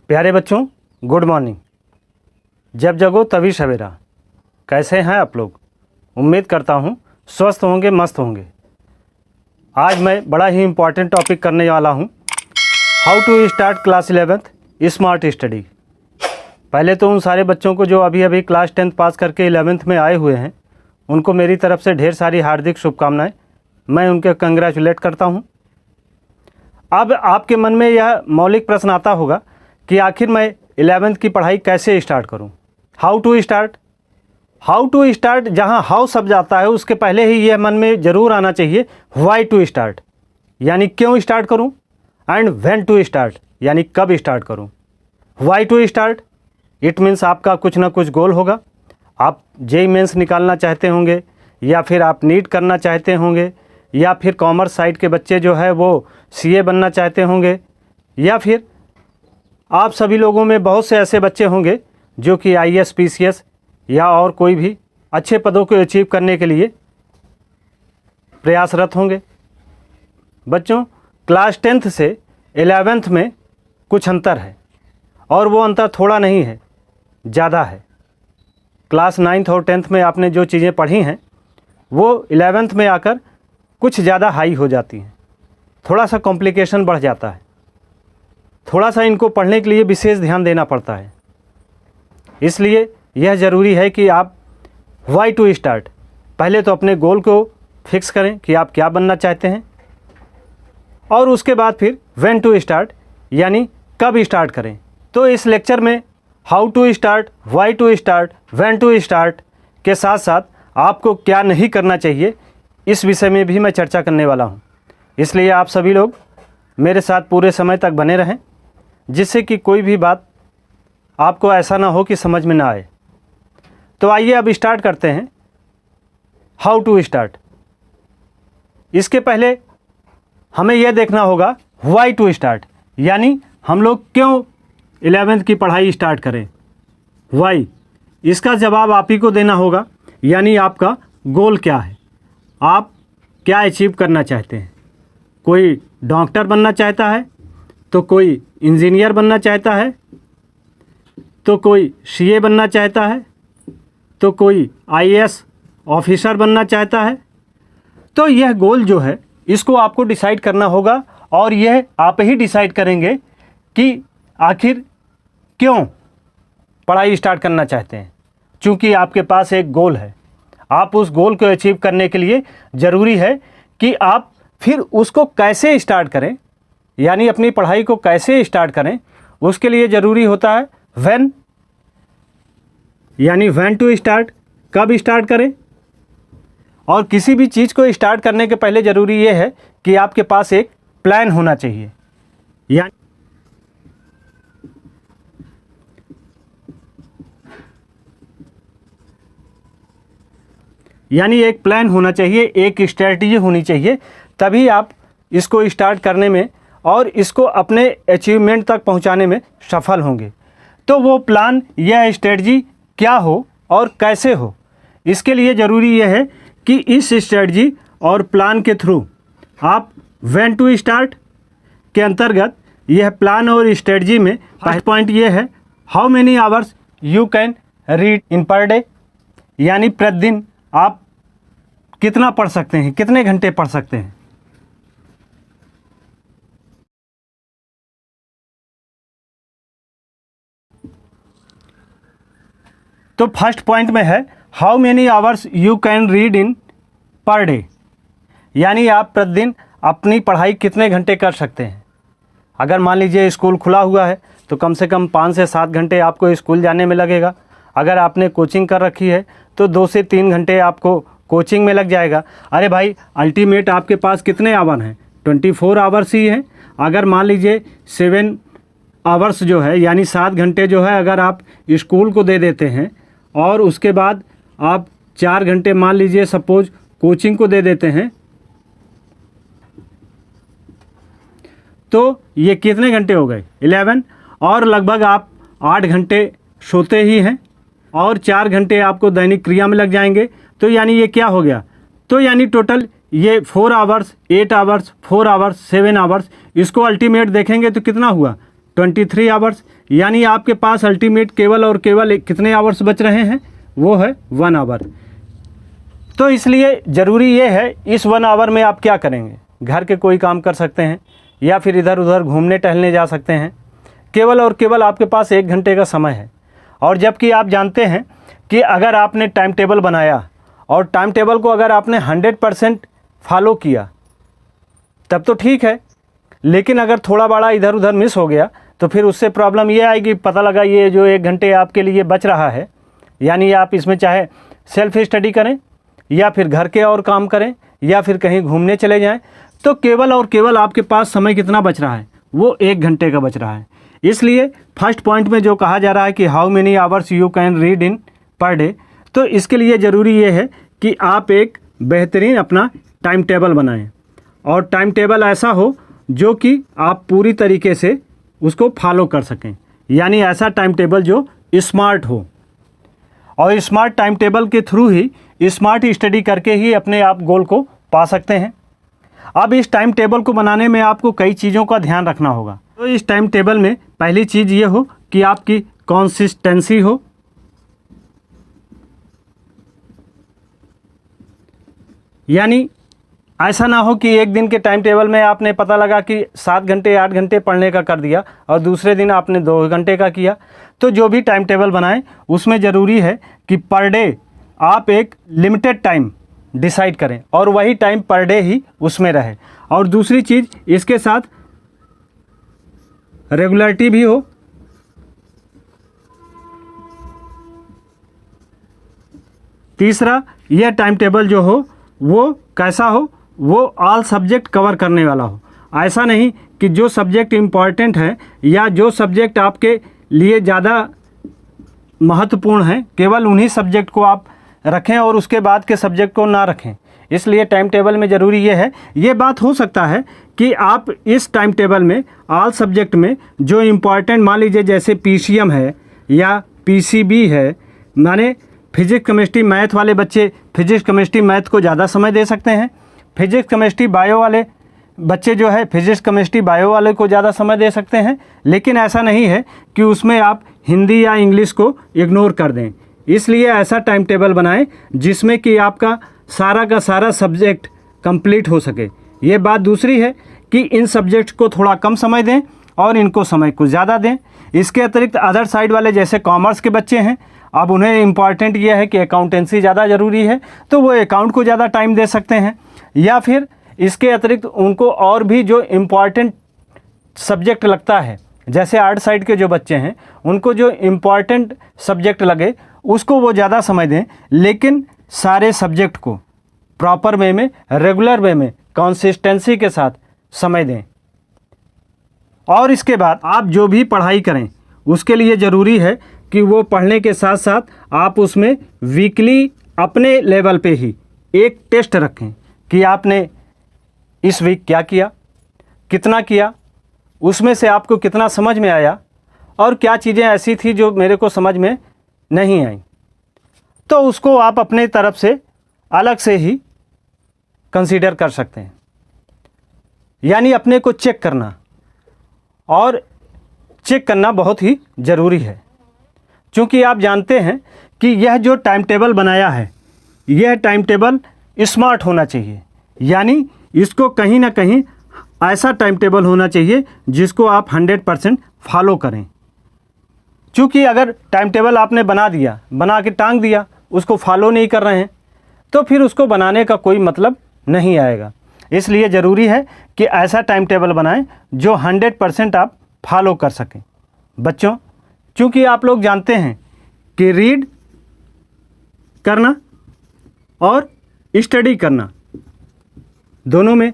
प्यारे बच्चों, good morning. जब जगो तभी सवेरा। कैसे हैं आप लोग? उम्मीद करता हूँ स्वस्थ होंगे, मस्त होंगे। आज मैं बड़ा ही इम्पॉर्टेंट टॉपिक करने वाला हूँ, how to start class 11th smart study. पहले तो उन सारे बच्चों को जो अभी अभी क्लास 10th पास करके 11th में आए हुए हैं, उनको मेरी तरफ से ढेर सारी हार्दिक शुभकामनाएं। मैं उनके कंग्रेचुलेट करता हूँ। अब आपके मन में यह मौलिक प्रश्न आता होगा कि आखिर मैं 11th की पढ़ाई कैसे स्टार्ट करूं? हाउ टू स्टार्ट जहां हाउ शब्द आता है उसके पहले ही यह मन में ज़रूर आना चाहिए व्हाई टू स्टार्ट, यानी क्यों स्टार्ट करूं, एंड व्हेन टू स्टार्ट, यानी कब स्टार्ट करूं। Why to start it means आपका कुछ ना कुछ गोल होगा। आप जेईई मेंस निकालना चाहते होंगे, या फिर आप नीट करना चाहते होंगे, या फिर कॉमर्स साइड के बच्चे जो है वो सीए बनना चाहते होंगे, या फिर आप सभी लोगों में बहुत से ऐसे बच्चे होंगे जो कि आईएएस, पीसीएस या और कोई भी अच्छे पदों को अचीव करने के लिए प्रयासरत होंगे। बच्चों, क्लास 10th से 11th में कुछ अंतर है, और वो अंतर थोड़ा नहीं है, ज़्यादा है। क्लास 9th और 10th में आपने जो चीज़ें पढ़ी हैं वो 11th में आकर कुछ ज़्यादा हाई हो जाती हैं, थोड़ा सा कॉम्प्लिकेशन बढ़ जाता है, थोड़ा सा इनको पढ़ने के लिए विशेष ध्यान देना पड़ता है। इसलिए यह ज़रूरी है कि आप व्हाई टू स्टार्ट, पहले तो अपने गोल को फिक्स करें कि आप क्या बनना चाहते हैं, और उसके बाद फिर व्हेन टू स्टार्ट, यानी कब स्टार्ट करें। तो इस लेक्चर में how to start, why to start, when to start के साथ साथ आपको क्या नहीं करना चाहिए, इस विषय में भी मैं चर्चा करने वाला हूँ। इसलिए आप सभी लोग मेरे साथ पूरे समय तक बने रहें, जिससे कि कोई भी बात आपको ऐसा ना हो कि समझ में ना आए। तो आइए अब स्टार्ट करते हैं हाउ टू स्टार्ट। इसके पहले हमें यह देखना होगा व्हाई टू स्टार्ट, यानी हम लोग क्यों 11th की पढ़ाई स्टार्ट करें। व्हाई, इसका जवाब आप ही को देना होगा, यानी आपका गोल क्या है, आप क्या अचीव करना चाहते हैं। कोई डॉक्टर बनना चाहता है, तो कोई इंजीनियर बनना चाहता है, तो कोई सीए बनना चाहता है, तो कोई आईएएस ऑफिसर बनना चाहता है। तो यह गोल जो है इसको आपको डिसाइड करना होगा, और यह आप ही डिसाइड करेंगे कि आखिर क्यों पढ़ाई स्टार्ट करना चाहते हैं। चूँकि आपके पास एक गोल है, आप उस गोल को अचीव करने के लिए ज़रूरी है कि आप फिर उसको कैसे स्टार्ट करें, यानी अपनी पढ़ाई को कैसे स्टार्ट करें। उसके लिए ज़रूरी होता है व्हेन, यानी व्हेन टू स्टार्ट, कब स्टार्ट करें। और किसी भी चीज़ को स्टार्ट करने के पहले ज़रूरी ये है कि आपके पास एक प्लान होना चाहिए, यानी एक प्लान होना चाहिए, एक स्ट्रेटजी होनी चाहिए, तभी आप इसको स्टार्ट करने में और इसको अपने अचीवमेंट तक पहुंचाने में सफल होंगे। तो वो प्लान या स्ट्रेटजी क्या हो और कैसे हो, इसके लिए ज़रूरी यह है कि इस स्ट्रेटजी और प्लान के थ्रू आप व्हेन टू स्टार्ट के अंतर्गत यह प्लान और स्ट्रेटजी में फर्स्ट पॉइंट ये है, how many hours you can read in per day, यानी प्रतिदिन आप कितना पढ़ सकते हैं, कितने घंटे पढ़ सकते हैं। तो फर्स्ट पॉइंट में है how many hours you can read in per day, यानी आप प्रतिदिन अपनी पढ़ाई कितने घंटे कर सकते हैं। अगर मान लीजिए स्कूल खुला हुआ है तो कम से कम 5 से 7 घंटे आपको स्कूल जाने में लगेगा। अगर आपने कोचिंग कर रखी है तो 2 से 3 घंटे आपको कोचिंग में लग जाएगा। अरे भाई, अल्टीमेट आपके पास कितने आवर हैं? 24 आवर्स ही हैं। अगर मान लीजिए 7 आवर्स जो है, यानी 7 घंटे जो है अगर आप स्कूल को दे देते हैं, और उसके बाद आप 4 घंटे मान लीजिए सपोज कोचिंग को दे देते हैं, तो ये कितने घंटे हो गए? 11। और लगभग आप 8 घंटे सोते ही हैं, और 4 घंटे आपको दैनिक क्रिया में लग जाएंगे। तो यानी ये क्या हो गया? तो यानी टोटल ये 4 आवर्स, 8 आवर्स, 4 आवर्स, 7 आवर्स, इसको अल्टीमेट देखेंगे तो कितना हुआ? 23 आवर्स। यानी आपके पास अल्टीमेट केवल और केवल कितने आवर्स बच रहे हैं, वो है 1 आवर। तो इसलिए ज़रूरी ये है, इस 1 आवर में आप क्या करेंगे, घर के कोई काम कर सकते हैं या फिर इधर उधर घूमने टहलने जा सकते हैं। केवल और केवल आपके पास 1 घंटे का समय है। और जबकि आप जानते हैं कि अगर आपने टाइम टेबल बनाया और टाइम टेबल को अगर आपने 100% फॉलो किया तब तो ठीक है, लेकिन अगर थोड़ा बड़ा इधर उधर मिस हो गया तो फिर उससे प्रॉब्लम ये आएगी। पता लगा ये जो 1 घंटे आपके लिए बच रहा है, यानी आप इसमें चाहे सेल्फ स्टडी करें या फिर घर के और काम करें या फिर कहीं घूमने चले जाएं, तो केवल और केवल आपके पास समय कितना बच रहा है, वो 1 घंटे का बच रहा है। इसलिए फर्स्ट पॉइंट में जो कहा जा रहा है कि how many hours you can read in per day, तो इसके लिए ज़रूरी ये है कि आप एक बेहतरीन अपना टाइम टेबल बनाएं और टाइम टेबल ऐसा हो जो कि आप पूरी तरीके से उसको फॉलो कर सकें, यानी ऐसा टाइम टेबल जो स्मार्ट हो। और स्मार्ट टाइम टेबल के थ्रू ही स्मार्ट स्टडी करके ही अपने आप गोल को पा सकते हैं। अब इस टाइम टेबल को बनाने में आपको कई चीज़ों का ध्यान रखना होगा। तो इस टाइम टेबल में पहली चीज़ ये हो कि आपकी कंसिस्टेंसी हो, यानी ऐसा ना हो कि एक दिन के टाइम टेबल में आपने पता लगा कि 7 घंटे 8 घंटे पढ़ने का कर दिया और दूसरे दिन आपने 2 घंटे का किया। तो जो भी टाइम टेबल बनाएं उसमें ज़रूरी है कि पर डे आप एक लिमिटेड टाइम डिसाइड करें और वही टाइम पर डे ही उसमें रहे। और दूसरी चीज़, इसके साथ रेगुलरिटी भी हो। तीसरा, यह टाइम टेबल जो हो वो कैसा हो, वो ऑल सब्जेक्ट कवर करने वाला हो। ऐसा नहीं कि जो सब्जेक्ट इम्पॉर्टेंट है या जो सब्जेक्ट आपके लिए ज़्यादा महत्वपूर्ण हैं, केवल उन्हीं सब्जेक्ट को आप रखें और उसके बाद के सब्जेक्ट को ना रखें। इसलिए टाइम टेबल में ज़रूरी ये है, ये बात हो सकता है कि आप इस टाइम टेबल में ऑल सब्जेक्ट में जो इम्पॉर्टेंट, मान लीजिए जैसे पीसीएम है या पीसीबी है, माने फिजिक्स केमिस्ट्री मैथ वाले बच्चे फिजिक्स केमिस्ट्री मैथ को ज़्यादा समय दे सकते हैं। फिजिक्स केमिस्ट्री बायो वाले बच्चे जो है फिजिक्स केमिस्ट्री बायो वाले को ज़्यादा समय दे सकते हैं। लेकिन ऐसा नहीं है कि उसमें आप हिंदी या इंग्लिश को इग्नोर कर दें। इसलिए ऐसा टाइम टेबल बनाएं जिसमें कि आपका सारा का सारा सब्जेक्ट कंप्लीट हो सके। ये बात दूसरी है कि इन सब्जेक्ट को थोड़ा कम समय दें और इनको समय को ज़्यादा दें। इसके अतिरिक्त अदर साइड वाले जैसे कॉमर्स के बच्चे हैं, अब उन्हें इम्पॉर्टेंट ये है कि अकाउंटेंसी ज़्यादा ज़रूरी है, तो वो अकाउंट को ज़्यादा टाइम दे सकते हैं। या फिर इसके अतिरिक्त उनको और भी जो इम्पॉर्टेंट सब्जेक्ट लगता है, जैसे आर्ट साइड के जो बच्चे हैं उनको जो इम्पॉर्टेंट सब्जेक्ट लगे उसको वो ज़्यादा समय दें, लेकिन सारे सब्जेक्ट को प्रॉपर वे में, रेगुलर वे में, कंसिस्टेंसी के साथ समय दें। और इसके बाद आप जो भी पढ़ाई करें उसके लिए ज़रूरी है कि वो पढ़ने के साथ साथ आप उसमें वीकली अपने लेवल पे ही एक टेस्ट रखें कि आपने इस वीक क्या किया, कितना किया, उसमें से आपको कितना समझ में आया और क्या चीज़ें ऐसी थी जो मेरे को समझ में नहीं आई। तो उसको आप अपने तरफ से अलग से ही कंसीडर कर सकते हैं। यानी अपने को चेक करना, और चेक करना बहुत ही ज़रूरी है, क्योंकि आप जानते हैं कि यह जो टाइम टेबल बनाया है यह टाइम टेबल स्मार्ट होना चाहिए। यानी इसको कहीं ना कहीं ऐसा टाइम टेबल होना चाहिए जिसको आप 100% फॉलो करें। क्योंकि अगर टाइम टेबल आपने बना दिया, बना के टांग दिया, उसको फॉलो नहीं कर रहे हैं, तो फिर उसको बनाने का कोई मतलब नहीं आएगा। इसलिए ज़रूरी है कि ऐसा टाइम टेबल बनाएं जो 100% आप फॉलो कर सकें। बच्चों, क्योंकि आप लोग जानते हैं कि रीड करना और स्टडी करना दोनों में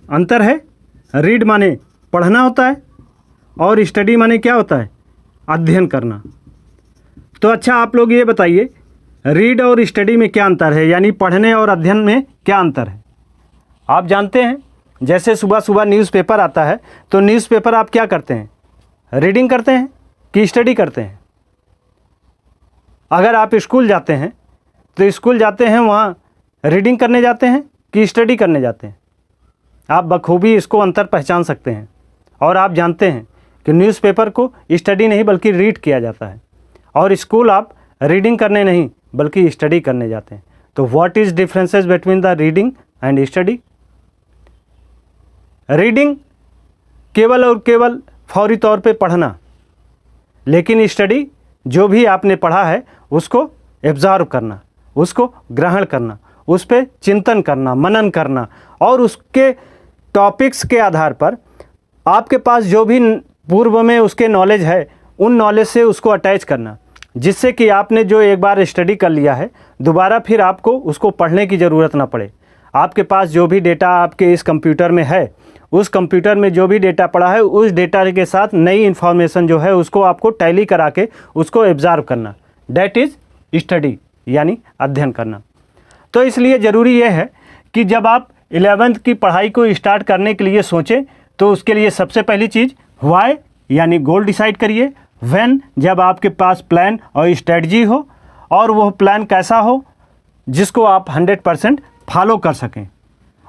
अंतर है। रीड माने पढ़ना होता है और स्टडी माने क्या होता है, अध्ययन करना। तो अच्छा, आप लोग ये बताइए रीड और स्टडी में क्या अंतर है, यानी पढ़ने और अध्ययन में क्या अंतर है। आप जानते हैं जैसे सुबह सुबह न्यूज़पेपर आता है तो न्यूज़पेपर आप क्या करते हैं, रीडिंग करते हैं कि स्टडी करते हैं। अगर आप स्कूल जाते हैं तो स्कूल जाते हैं, वहाँ रीडिंग करने जाते हैं कि स्टडी करने जाते हैं। आप बखूबी इसको अंतर पहचान सकते हैं। और आप जानते हैं कि न्यूज़पेपर को स्टडी नहीं बल्कि रीड किया जाता है, और स्कूल आप रीडिंग करने नहीं बल्कि स्टडी करने जाते हैं। तो what is differences between the reading and study? Reading केवल और केवल फौरी तौर पे पढ़ना, लेकिन स्टडी जो भी आपने पढ़ा है उसको एब्जॉर्व करना, उसको ग्रहण करना, उस पर चिंतन करना, मनन करना, और उसके टॉपिक्स के आधार पर आपके पास जो भी पूर्व में उसके नॉलेज है उन नॉलेज से उसको अटैच करना, जिससे कि आपने जो एक बार स्टडी कर लिया है दोबारा फिर आपको उसको पढ़ने की ज़रूरत ना पड़े। आपके पास जो भी डेटा आपके इस कंप्यूटर में है, उस कंप्यूटर में जो भी डेटा पड़ा है उस डेटा के साथ नई इन्फॉर्मेशन जो है उसको आपको टैली करा के उसको एब्जॉर्व करना, डैट इज़ स्टडी, यानी अध्ययन करना। तो इसलिए ज़रूरी यह है कि जब आप 11th की पढ़ाई को स्टार्ट करने के लिए सोचें तो उसके लिए सबसे पहली चीज़ व्हाई यानी गोल डिसाइड करिए, व्हेन जब आपके पास प्लान और स्ट्रेटजी हो, और वह प्लान कैसा हो जिसको आप 100% फॉलो कर सकें,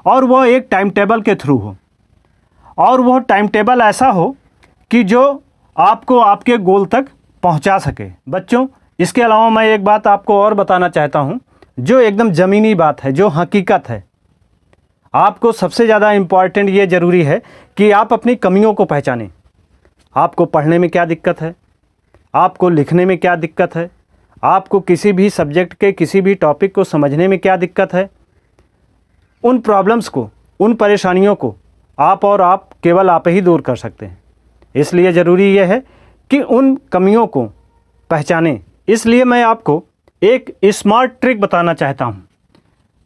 और वह एक टाइम टेबल के थ्रू हो, और वह टाइम टेबल ऐसा हो कि जो आपको आपके गोल तक पहुंचा सके। बच्चों, इसके अलावा मैं एक बात आपको और बताना चाहता हूं जो एकदम ज़मीनी बात है, जो हकीकत है। आपको सबसे ज़्यादा इम्पॉर्टेंट ये ज़रूरी है कि आप अपनी कमियों को पहचानें। आपको पढ़ने में क्या दिक्कत है, आपको लिखने में क्या दिक्कत है, आपको किसी भी सब्जेक्ट के किसी भी टॉपिक को समझने में क्या दिक्कत है, उन प्रॉब्लम्स को, उन परेशानियों को आप केवल आप ही दूर कर सकते हैं। इसलिए ज़रूरी यह है कि उन कमियों को पहचानें। इसलिए मैं आपको एक स्मार्ट ट्रिक बताना चाहता हूं,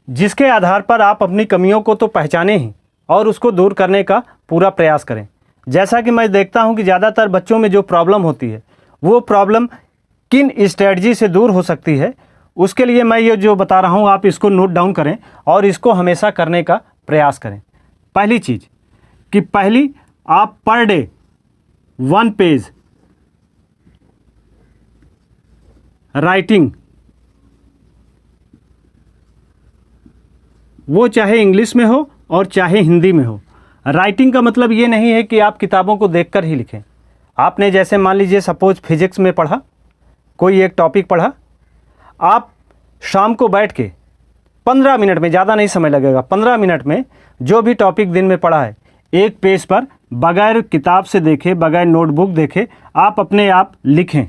जिसके आधार पर आप अपनी कमियों को तो पहचानें ही और उसको दूर करने का पूरा प्रयास करें। जैसा कि मैं देखता हूं कि ज़्यादातर बच्चों में जो प्रॉब्लम होती है वो प्रॉब्लम किन स्ट्रेटजी से दूर हो सकती है, उसके लिए मैं ये जो बता रहा हूं आप इसको नोट डाउन करें और इसको हमेशा करने का प्रयास करें। पहली चीज़ कि पहली आप पर डे 1 पेज राइटिंग, वो चाहे इंग्लिश में हो और चाहे हिंदी में हो। राइटिंग का मतलब ये नहीं है कि आप किताबों को देखकर ही लिखें। आपने जैसे मान लीजिए सपोज फिजिक्स में पढ़ा, कोई एक टॉपिक पढ़ा, आप शाम को बैठ के 15 मिनट में, ज़्यादा नहीं समय लगेगा, 15 मिनट में जो भी टॉपिक दिन में पढ़ा है एक पेज पर बगैर किताब से देखे, बगैर नोटबुक देखे आप अपने आप लिखें।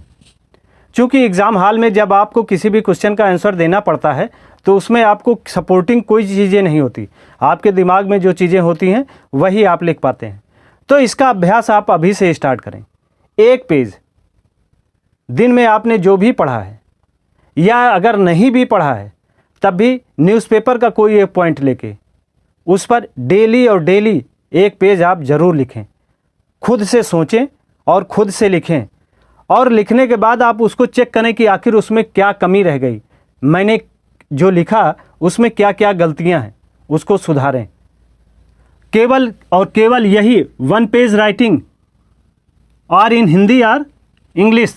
चूँकि एग्ज़ाम हॉल में जब आपको किसी भी क्वेश्चन का आंसर देना पड़ता है तो उसमें आपको सपोर्टिंग कोई चीज़ें नहीं होती, आपके दिमाग में जो चीज़ें होती हैं वही आप लिख पाते हैं। तो इसका अभ्यास आप अभी से स्टार्ट करें। एक पेज दिन में आपने जो भी पढ़ा है, या अगर नहीं भी पढ़ा है तब भी न्यूज़पेपर का कोई एक पॉइंट लेके उस पर डेली और डेली एक पेज आप ज़रूर लिखें। खुद से सोचें और खुद से लिखें, और लिखने के बाद आप उसको चेक करें कि आखिर उसमें क्या कमी रह गई, मैंने जो लिखा उसमें क्या क्या गलतियां हैं, उसको सुधारें। केवल और केवल यही 1 पेज राइटिंग, और इन हिंदी और इंग्लिश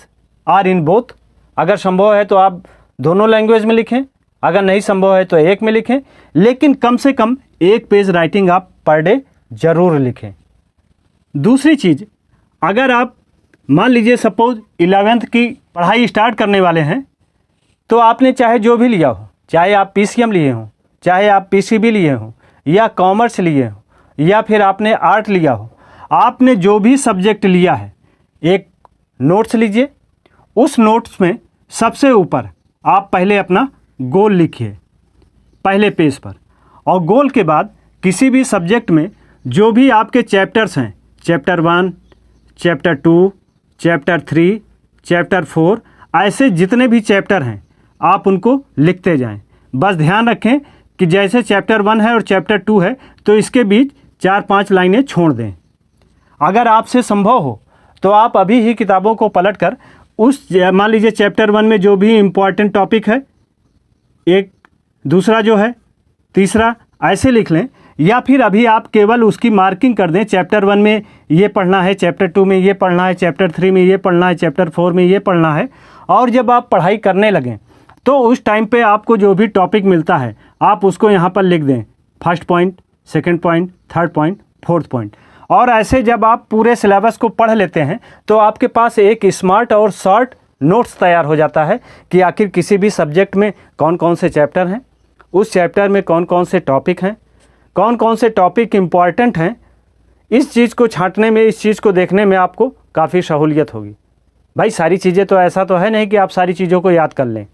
और इन बोथ, अगर संभव है तो आप दोनों लैंग्वेज में लिखें, अगर नहीं संभव है तो एक में लिखें, लेकिन कम से कम 1 पेज राइटिंग आप पर डे ज़रूर लिखें। दूसरी चीज़, अगर आप मान लीजिए सपोज 11th की पढ़ाई स्टार्ट करने वाले हैं, तो आपने चाहे जो भी लिया हो, चाहे आप PCM लिए हों, चाहे आप PCB लिए हों, या कॉमर्स लिए हों, या फिर आपने आर्ट लिया हो, आपने जो भी सब्जेक्ट लिया है एक नोट्स लीजिए। उस नोट्स में सबसे ऊपर आप पहले अपना गोल लिखिए पहले पेज पर, और गोल के बाद किसी भी सब्जेक्ट में जो भी आपके चैप्टर्स हैं, चैप्टर 1, चैप्टर 2, चैप्टर 3, चैप्टर 4, ऐसे जितने भी चैप्टर हैं आप उनको लिखते जाएं। बस ध्यान रखें कि जैसे चैप्टर 1 है और चैप्टर 2 है तो इसके बीच 4-5 लाइनें छोड़ दें। अगर आपसे संभव हो तो आप अभी ही किताबों को पलटकर उस मान लीजिए चैप्टर 1 में जो भी इम्पॉर्टेंट टॉपिक है, एक दूसरा जो है, तीसरा, ऐसे लिख लें, या फिर अभी आप केवल उसकी मार्किंग कर दें, चैप्टर 1 में ये पढ़ना है, चैप्टर 2 में ये पढ़ना है, चैप्टर 3 में ये पढ़ना है, चैप्टर 4 में ये पढ़ना है। और जब आप पढ़ाई करने लगें तो उस टाइम पे आपको जो भी टॉपिक मिलता है आप उसको यहाँ पर लिख दें, first point, second point, third point, fourth point. और ऐसे जब आप पूरे सिलेबस को पढ़ लेते हैं तो आपके पास एक स्मार्ट और शॉर्ट नोट्स तैयार हो जाता है कि आखिर किसी भी सब्जेक्ट में कौन कौन से चैप्टर हैं, उस चैप्टर में कौन कौन से टॉपिक हैं, कौन कौन से टॉपिक इम्पॉर्टेंट हैं। इस चीज़ को छांटने में, इस चीज़ को देखने में आपको काफ़ी सहूलियत होगी। भाई सारी चीज़ें तो ऐसा तो है नहीं कि आप सारी चीज़ों को याद कर लें,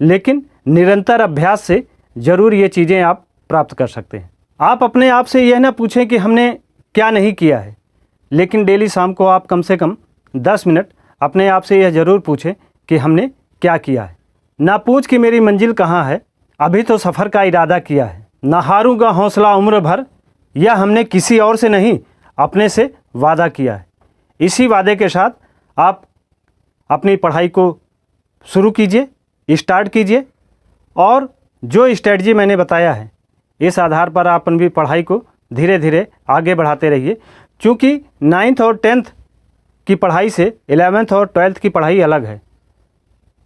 लेकिन निरंतर अभ्यास से ज़रूर ये चीज़ें आप प्राप्त कर सकते हैं। आप अपने आप से यह ना पूछें कि हमने क्या नहीं किया है, लेकिन डेली शाम को आप कम से कम 10 मिनट अपने आप से यह ज़रूर पूछें कि हमने क्या किया है। ना पूछ कि मेरी मंजिल कहाँ है, अभी तो सफ़र का इरादा किया है। ना हारूंगा हौसला उम्र भर, यह हमने किसी और से नहीं अपने से वादा किया है। इसी वादे के साथ आप अपनी पढ़ाई को शुरू कीजिए, स्टार्ट कीजिए, और जो स्ट्रेटजी मैंने बताया है इस आधार पर आप अपनी पढ़ाई को धीरे धीरे आगे बढ़ाते रहिए। क्योंकि 9th और 10th की पढ़ाई से 11th और 12th की पढ़ाई अलग है।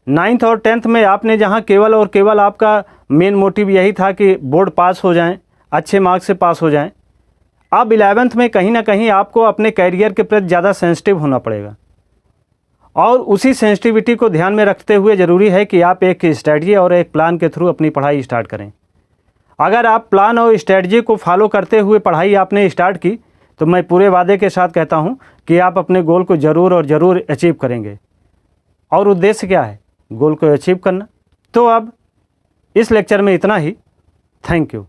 9th और 10th में आपने जहां केवल और केवल आपका मेन मोटिव यही था कि बोर्ड पास हो जाएं, अच्छे मार्क्स से पास हो जाएं, अब 11th में कहीं ना कहीं आपको अपने कैरियर के प्रति ज़्यादा सेंसिटिव होना पड़ेगा। और उसी सेंसिटिविटी को ध्यान में रखते हुए ज़रूरी है कि आप एक स्ट्रेटजी और एक प्लान के थ्रू अपनी पढ़ाई स्टार्ट करें। अगर आप प्लान और स्ट्रेटजी को फॉलो करते हुए पढ़ाई आपने स्टार्ट की तो मैं पूरे वादे के साथ कहता हूं कि आप अपने गोल को ज़रूर और ज़रूर अचीव करेंगे। और उद्देश्य क्या है? गोल को अचीव करना। तो अब इस लेक्चर में इतना ही। Thank you.